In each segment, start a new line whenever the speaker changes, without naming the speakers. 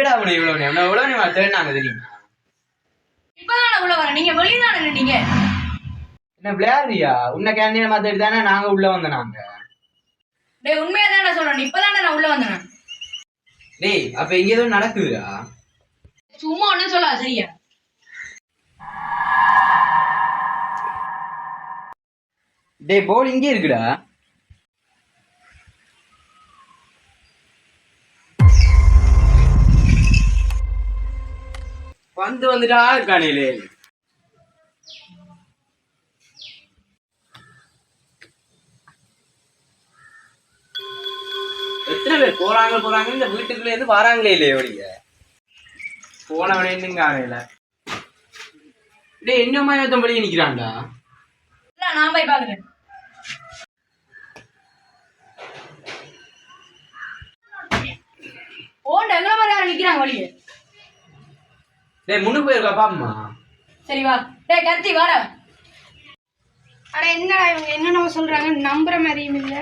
எங்கடா அவனை இவ்வளவு நேரம் எவ்வளவு நேரம் தேடினாங்க தெரியுமா?
இப்பதான் உள்ள வர நீங்க வெளியில நின்றீங்க.
என்ன விளையாடுறியா? உன்னை கேண்டீன் மாத்திட்டு தானே நாங்க உள்ள வந்தோம். நாங்க
டேய் உண்மையா தான் சொல்றேன். இப்பதானே நான் உள்ள வந்தேன்.
டேய் அப்ப இங்க ஏதோ நடக்குதுடா.
சும்மா ஒண்ணும் சொல்ல சரியா?
டேய் போல் இங்கே இருக்குடா. வந்துட்டா இருக்கானே. எத்தனை பேர் போறாங்க இந்த வீட்டுக்குள்ள இருந்து வராங்களே இல்லையே ஒழிய போனவனே இன்னும் காணையில. டேய் என்ன மாதிரி வெளியே நிக்கிறான்டா.
நான் போய் பாக்குறேன். ஓண்ட எங்க மாதிரி நிக்கிறாங்க வெளியே.
டேய் முன்னுக்கு போயிருக்கா பாப்பமா.
சரி வா. டேய் கத்தி வாடா.
அட என்னடா இவங்க என்ன சொல்றாங்க நம்புற மாதிரியும் இல்ல.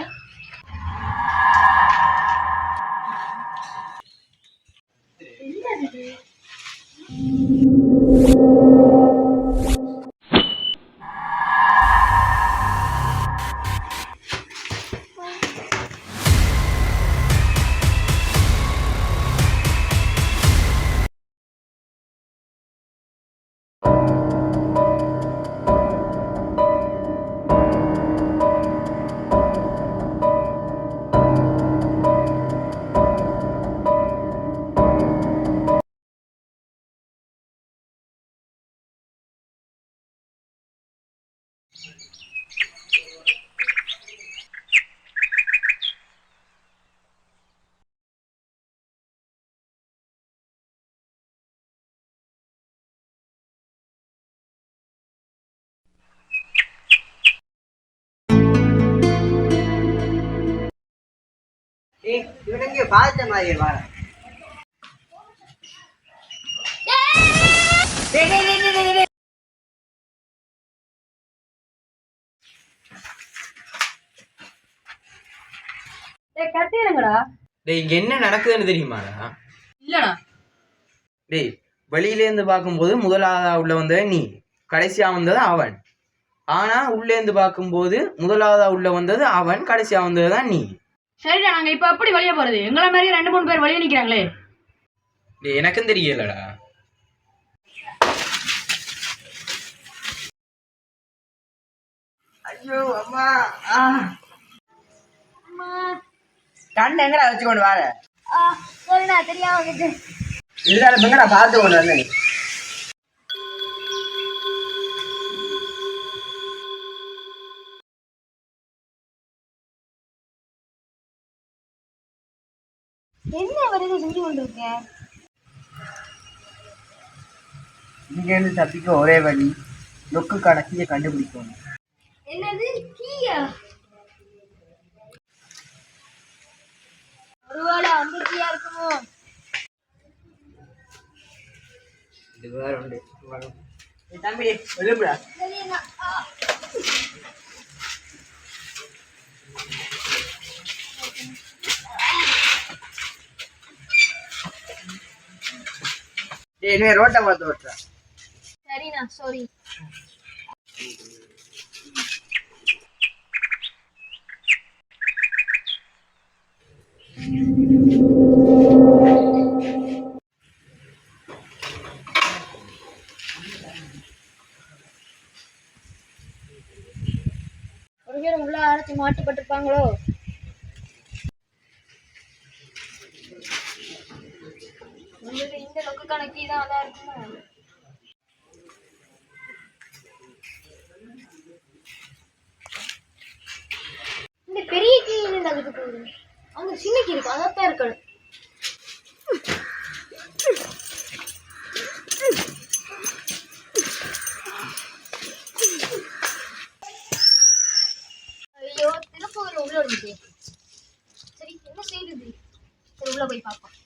இவனுங்க பார்த்த மாதிரி வாழ.
கத்திடுங்கடா.
டேய் இங்க என்ன நடக்குதுன்னு தெரியுமாடா?
இல்லடா.
டேய் வெளியில இருந்து பார்க்கும்போது முதலாவதா உள்ள வந்தது நீ, கடைசியா வந்தது அவன். ஆனா உள்ள இருந்து பார்க்கும்போது முதலாவதா உள்ள வந்தது அவன், கடைசியா வந்ததுதான் நீ.
சரிடா நாங்க இப்ப எப்படி வெளியே போறது? எங்களை மாதிரி 2-3 பேர் வெளியே நிக்கிறாங்களே.
டேய் எனக்கும் தெரியலடா.
ஐயோ அம்மா கண்ணு எங்கடா வச்சு கொண்டு வார?
சரிண்ணா தெரியாம வந்துட்டு.
இதுல எங்கடா பார்த்து கொண்டு வந்தேன்.
என்ன வருது செஞ்சு கொண்டு இருக்கேன்.
இங்க இருந்து தப்பிக்க ஒரே வழி நொக்கு கணக்கிய கண்டுபிடிக்கணும்.
என்னது கீயா? ஒருவேளை அந்த கீயா இருக்குமோ?
இது வேற உண்டு. தம்பி எழுப்புடா.
சரிண்ணா.
டேய் நீ ரோட்டை பார்த்து ஓட்டுற.
சரிண்ணா சாரி. ஒரு பேர் உள்ள அரைச்சி மாட்டுப்பட்டிருப்பாங்களோ? இந்த லொக்கு கணக்கி தான் அதான் இருக்குமா? இந்த பெரிய கீ அதுக்கு போகுது. அவங்க சின்ன கீ இருக்கு அதான் இருக்கணும். ஐயோ திருப்பூர்ல உள்ள இருக்கு. சரி என்ன செய்யுது? சரி உள்ள போய் பார்ப்போம்.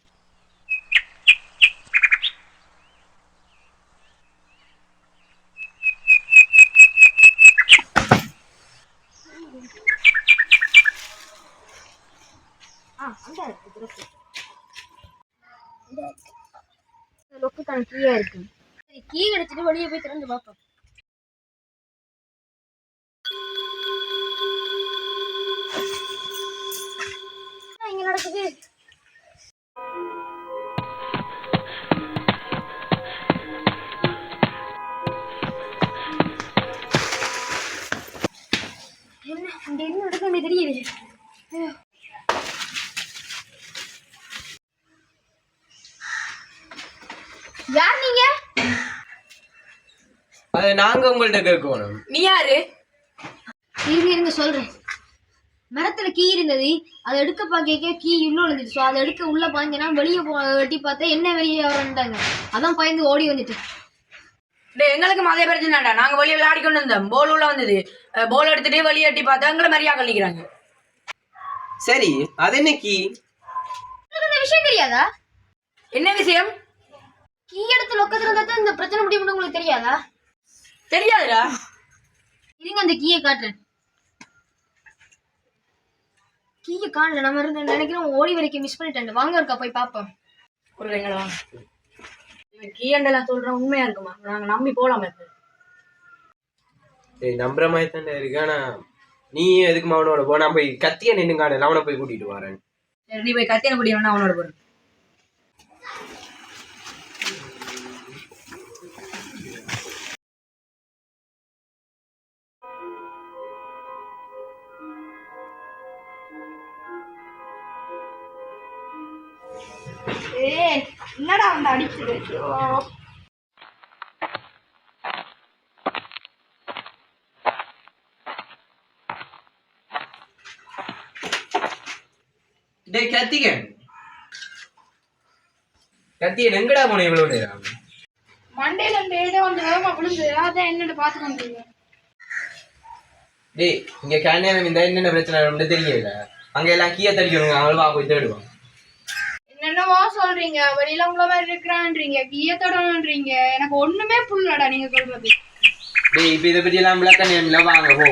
அந்த இருக்கு. லொக்குக்கான கீயா இருக்கு. சரி கீ கிடைச்சிட்டு வெளியே போய் திறந்து பார்ப்போம். என்ன இங்க நடக்குது? என்ன இங்க என்ன நடக்குதுன்னு தெரியல. யார் நீங்க?
அதை நாங்க உங்கள்ட்ட கேட்கணும்.
நீ யாரு?
இருங்க சொல்றேன். மரத்துல கீ இருந்தது, அதை எடுக்க பார்க்க கீ உள்ள விழுந்துச்சு. ஸோ அதை எடுக்க உள்ள பாஞ்சனா வெளியே வெட்டி பார்த்தா என்ன வெளியே வரண்டாங்க. அதான் பயந்து ஓடி வந்துட்டு.
டேய் எங்களுக்கும் அதே பிரச்சனைடா. நாங்க வெளியே விளையாடி கொண்டு இருந்தோம். போல் உள்ள வந்தது. போல் எடுத்துட்டு வெளியே எட்டி பார்த்தா எங்களை மாதிரியா கழிக்கிறாங்க.
சரி அது என்ன கீ?
இந்த விஷயம் தெரியாதா?
என்ன விஷயம்?
கீ எடுத்து லொக்கத்துல இருந்தா இந்த பிரச்சனை முடியும் உங்களுக்கு தெரியாதா?
தெரியாதுடா.
இருங்க அந்த கீயை காட்டுறேன். கீயை காணல. நம்ம நினைக்கிறோம் ஓடி வரைக்கும் மிஸ் பண்ணிட்டேன். வாங்க இருக்கா போய் பாப்போம்.
ஒரு எங்களை வாங்க. கீயண்டெல்லாம் சொல்றேன் உண்மையா இருக்குமா? நாங்க நம்பி போலாமா?
நம்புற மாதிரி தானே இருக்கு. ஆனா நீ எதுக்கு அவனோட போ? நான் போய் கத்திய நின்று காணல, அவனை போய் கூட்டிட்டு வரேன்.
சரி நீ போய் கத்தியான கூட்டிய வேணா அவனோட போறேன். என்னடா வந்து அடிச்சது?
டேய் கத்தியன் எங்கடா போன இவ்வளவு நேரம்?
மண்டையில இந்த ஏதோ கொஞ்சம் வேகமா விழுந்து அதான் என்னன்னு பாத்துக்க முடியும்.
டேய் இங்க கல்யாணம் இந்த என்னென்ன பிரச்சனை தெரியல. அங்க எல்லாம் கீய தடிக்கணும், அவங்களா போய் தேடுவான்.
என்னென்னவோ சொல்றீங்க, வெளியில உங்கள மாதிரி இருக்கிறான்றீங்க, கீய தொடணுன்றீங்க. எனக்கு ஒண்ணுமே புரியலடா நீங்க சொல்றது.
டேய் இப்ப இதை பத்தி எல்லாம் விளக்க நேரில் வாங்க போ.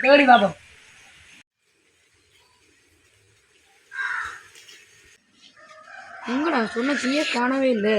தேடி பாப்போம். எங்கடா சொன்ன கீயே காணவே இல்லை.